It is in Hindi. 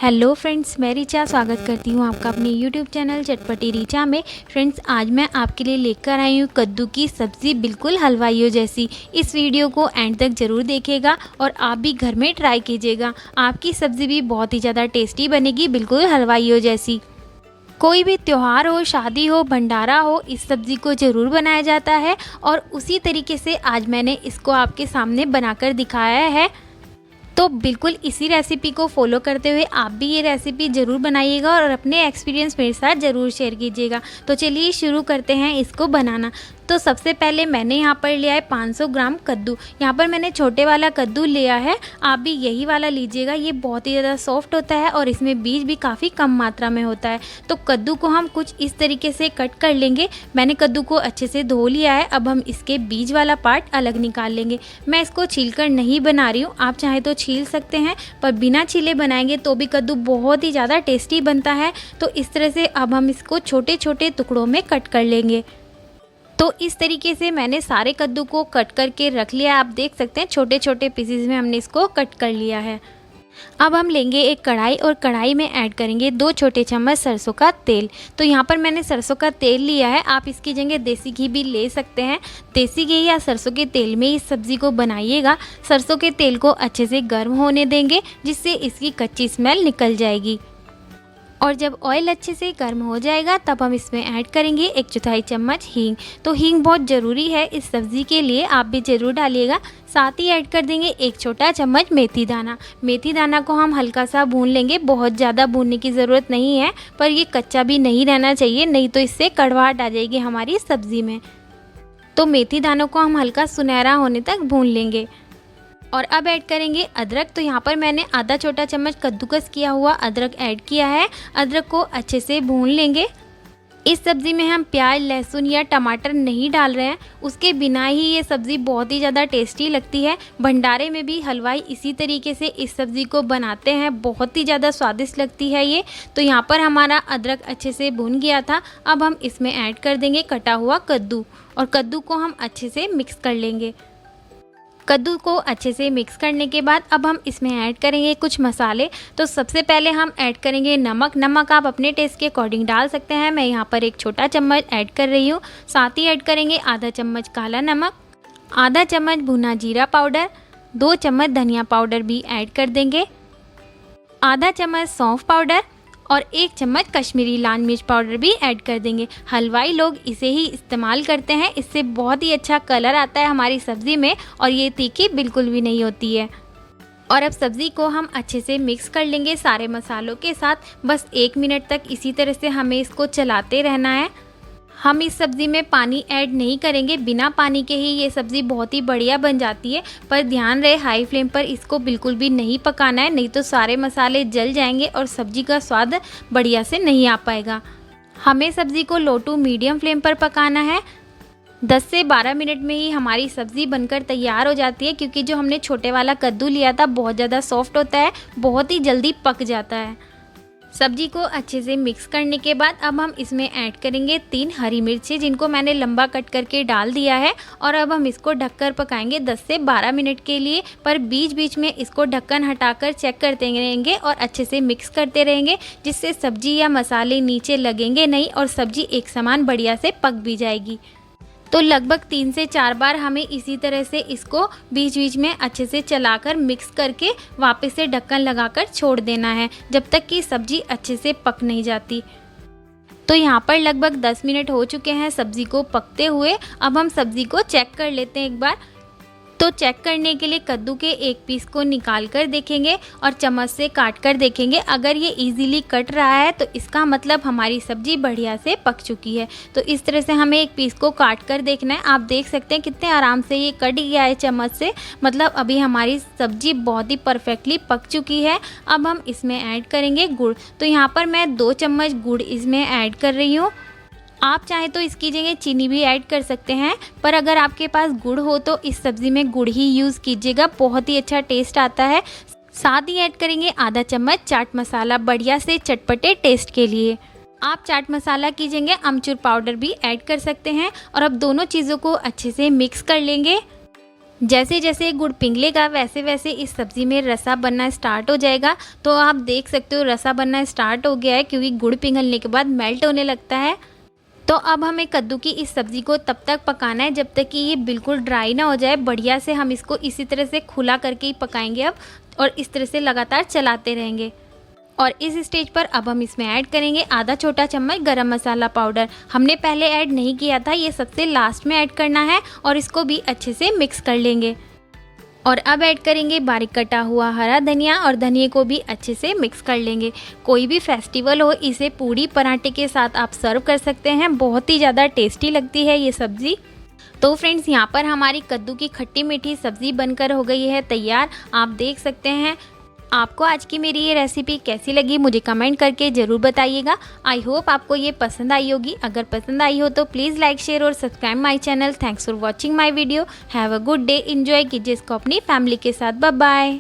हेलो फ्रेंड्स, मैं रिचा स्वागत करती हूँ आपका अपने यूट्यूब चैनल चटपटी रिचा में। फ्रेंड्स, आज मैं आपके लिए लेकर आई हूँ कद्दू की सब्ज़ी, बिल्कुल हलवाइयों जैसी। इस वीडियो को एंड तक ज़रूर देखिएगा और आप भी घर में ट्राई कीजिएगा। आपकी सब्ज़ी भी बहुत ही ज़्यादा टेस्टी बनेगी, बिल्कुल हलवाइयों जैसी। कोई भी त्यौहार हो, शादी हो, भंडारा हो, इस सब्ज़ी को ज़रूर बनाया जाता है और उसी तरीके से आज मैंने इसको आपके सामने बनाकर दिखाया है। तो बिल्कुल इसी रेसिपी को फॉलो करते हुए आप भी ये रेसिपी ज़रूर बनाइएगा और अपने एक्सपीरियंस मेरे साथ ज़रूर शेयर कीजिएगा। तो चलिए शुरू करते हैं इसको बनाना। तो सबसे पहले मैंने यहाँ पर लिया है 500 ग्राम कद्दू। यहाँ पर मैंने छोटे वाला कद्दू लिया है, आप भी यही वाला लीजिएगा। ये बहुत ही ज़्यादा सॉफ्ट होता है और इसमें बीज भी काफ़ी कम मात्रा में होता है। तो कद्दू को हम कुछ इस तरीके से कट कर लेंगे। मैंने कद्दू को अच्छे से धो लिया है, अब हम इसके बीज वाला पार्ट अलग निकाल लेंगे। मैं इसको छीलकर नहीं बना रही हूँ, आप चाहे तो छील सकते हैं, पर बिना छीले बनाएंगे तो भी कद्दू बहुत ही ज़्यादा टेस्टी बनता है। तो इस तरह से अब हम इसको छोटे छोटे टुकड़ों में कट कर लेंगे। तो इस तरीके से मैंने सारे कद्दू को कट करके रख लिया। आप देख सकते हैं छोटे छोटे पीसेस में हमने इसको कट कर लिया है। अब हम लेंगे एक कढ़ाई और कढ़ाई में ऐड करेंगे 2 छोटे चम्मच सरसों का तेल। तो यहाँ पर मैंने सरसों का तेल लिया है, आप इसकी जगह देसी घी भी ले सकते हैं। देसी घी या सरसों के तेल में इस सब्ज़ी को बनाइएगा। सरसों के तेल को अच्छे से गर्म होने देंगे, जिससे इसकी कच्ची स्मेल निकल जाएगी। और जब ऑयल अच्छे से गर्म हो जाएगा तब हम इसमें ऐड करेंगे 1/4 चम्मच हींग। तो हींग बहुत ज़रूरी है इस सब्ज़ी के लिए, आप भी ज़रूर डालिएगा। साथ ही ऐड कर देंगे 1 छोटा चम्मच मेथी दाना। मेथी दाना को हम हल्का सा भून लेंगे, बहुत ज़्यादा भूनने की ज़रूरत नहीं है, पर ये कच्चा भी नहीं रहना चाहिए, नहीं तो इससे कड़वाहट आ जाएगी हमारी सब्ज़ी में। तो मेथी दानों को हम हल्का सुनहरा होने तक भून लेंगे। और अब ऐड करेंगे अदरक। तो यहाँ पर मैंने आधा छोटा चम्मच कद्दूकस किया हुआ अदरक ऐड किया है। अदरक को अच्छे से भून लेंगे। इस सब्ज़ी में हम प्याज, लहसुन या टमाटर नहीं डाल रहे हैं, उसके बिना ही ये सब्ज़ी बहुत ही ज़्यादा टेस्टी लगती है। भंडारे में भी हलवाई इसी तरीके से इस सब्ज़ी को बनाते हैं, बहुत ही ज़्यादा स्वादिष्ट लगती है ये। तो यहाँ पर हमारा अदरक अच्छे से भून गया था। अब हम इसमें ऐड कर देंगे कटा हुआ कद्दू और कद्दू को हम अच्छे से मिक्स कर लेंगे। कद्दू को अच्छे से मिक्स करने के बाद अब हम इसमें ऐड करेंगे कुछ मसाले। तो सबसे पहले हम ऐड करेंगे नमक। नमक आप अपने टेस्ट के अकॉर्डिंग डाल सकते हैं, मैं यहाँ पर 1 छोटा चम्मच ऐड कर रही हूँ। साथ ही ऐड करेंगे आधा चम्मच काला नमक, आधा चम्मच भुना जीरा पाउडर, 2 चम्मच धनिया पाउडर भी ऐड कर देंगे, आधा चम्मच सौंफ पाउडर और 1 चम्मच कश्मीरी लाल मिर्च पाउडर भी ऐड कर देंगे। हलवाई लोग इसे ही इस्तेमाल करते हैं, इससे बहुत ही अच्छा कलर आता है हमारी सब्ज़ी में और ये तीखी बिल्कुल भी नहीं होती है। और अब सब्ज़ी को हम अच्छे से मिक्स कर लेंगे सारे मसालों के साथ। बस 1 मिनट तक इसी तरह से हमें इसको चलाते रहना है। हम इस सब्ज़ी में पानी ऐड नहीं करेंगे, बिना पानी के ही ये सब्ज़ी बहुत ही बढ़िया बन जाती है। पर ध्यान रहे हाई फ्लेम पर इसको बिल्कुल भी नहीं पकाना है, नहीं तो सारे मसाले जल जाएंगे और सब्ज़ी का स्वाद बढ़िया से नहीं आ पाएगा। हमें सब्ज़ी को लो टू मीडियम फ्लेम पर पकाना है। 10 से 12 मिनट में ही हमारी सब्ज़ी बनकर तैयार हो जाती है, क्योंकि जो हमने छोटे वाला कद्दू लिया था बहुत ज़्यादा सॉफ्ट होता है, बहुत ही जल्दी पक जाता है। सब्जी को अच्छे से मिक्स करने के बाद अब हम इसमें ऐड करेंगे 3 हरी मिर्ची, जिनको मैंने लंबा कट करके डाल दिया है। और अब हम इसको ढककर पकाएंगे 10 से 12 मिनट के लिए, पर बीच बीच में इसको ढक्कन हटाकर चेक करते रहेंगे और अच्छे से मिक्स करते रहेंगे, जिससे सब्जी या मसाले नीचे लगेंगे नहीं और सब्जी एक समान बढ़िया से पक भी जाएगी। तो लगभग 3 से 4 बार हमें इसी तरह से इसको बीच बीच में अच्छे से चलाकर मिक्स करके वापस से ढक्कन लगाकर छोड़ देना है, जब तक कि सब्ज़ी अच्छे से पक नहीं जाती। तो यहाँ पर लगभग 10 मिनट हो चुके हैं सब्ज़ी को पकते हुए। अब हम सब्ज़ी को चेक कर लेते हैं एक बार। तो चेक करने के लिए कद्दू के एक पीस को निकाल कर देखेंगे और चम्मच से काट कर देखेंगे। अगर ये इजीली कट रहा है तो इसका मतलब हमारी सब्ज़ी बढ़िया से पक चुकी है। तो इस तरह से हमें एक पीस को काट कर देखना है। आप देख सकते हैं कितने आराम से ये कट गया है चम्मच से, मतलब अभी हमारी सब्ज़ी बहुत ही परफेक्टली पक चुकी है। अब हम इसमें ऐड करेंगे गुड़। तो यहाँ पर मैं 2 चम्मच गुड़ इसमें ऐड कर रही हूँ। आप चाहे तो इसकी जगह चीनी भी ऐड कर सकते हैं, पर अगर आपके पास गुड़ हो तो इस सब्ज़ी में गुड़ ही यूज़ कीजिएगा, बहुत ही अच्छा टेस्ट आता है। साथ ही ऐड करेंगे आधा चम्मच चाट मसाला, बढ़िया से चटपटे टेस्ट के लिए। आप चाट मसाला की जगह अमचूर पाउडर भी ऐड कर सकते हैं। और अब दोनों चीज़ों को अच्छे से मिक्स कर लेंगे। जैसे जैसे गुड़ पिघलेगा वैसे वैसे इस सब्ज़ी में रसा बनना स्टार्ट हो जाएगा। तो आप देख सकते हो रसा बनना स्टार्ट हो गया है, क्योंकि गुड़ पिघलने के बाद मेल्ट होने लगता है। तो अब हमें कद्दू की इस सब्ज़ी को तब तक पकाना है जब तक कि ये बिल्कुल ड्राई ना हो जाए। बढ़िया से हम इसको इसी तरह से खुला करके ही पकाएंगे अब, और इस तरह से लगातार चलाते रहेंगे। और इस स्टेज पर अब हम इसमें ऐड करेंगे आधा छोटा चम्मच गरम मसाला पाउडर। हमने पहले ऐड नहीं किया था, ये सबसे लास्ट में ऐड करना है, और इसको भी अच्छे से मिक्स कर लेंगे। और अब ऐड करेंगे बारीक कटा हुआ हरा धनिया, और धनिया को भी अच्छे से मिक्स कर लेंगे। कोई भी फेस्टिवल हो, इसे पूड़ी पराठे के साथ आप सर्व कर सकते हैं। बहुत ही ज़्यादा टेस्टी लगती है ये सब्ज़ी। तो फ्रेंड्स, यहाँ पर हमारी कद्दू की खट्टी मीठी सब्ज़ी बनकर हो गई है तैयार। आप देख सकते हैं। आपको आज की मेरी ये रेसिपी कैसी लगी मुझे कमेंट करके ज़रूर बताइएगा। आई होप आपको ये पसंद आई होगी। अगर पसंद आई हो तो प्लीज़ लाइक शेयर और subscribe my channel. Thanks for watching my video. Have a good day. Enjoy कीजिए इसको अपनी फैमिली के साथ। Bye bye.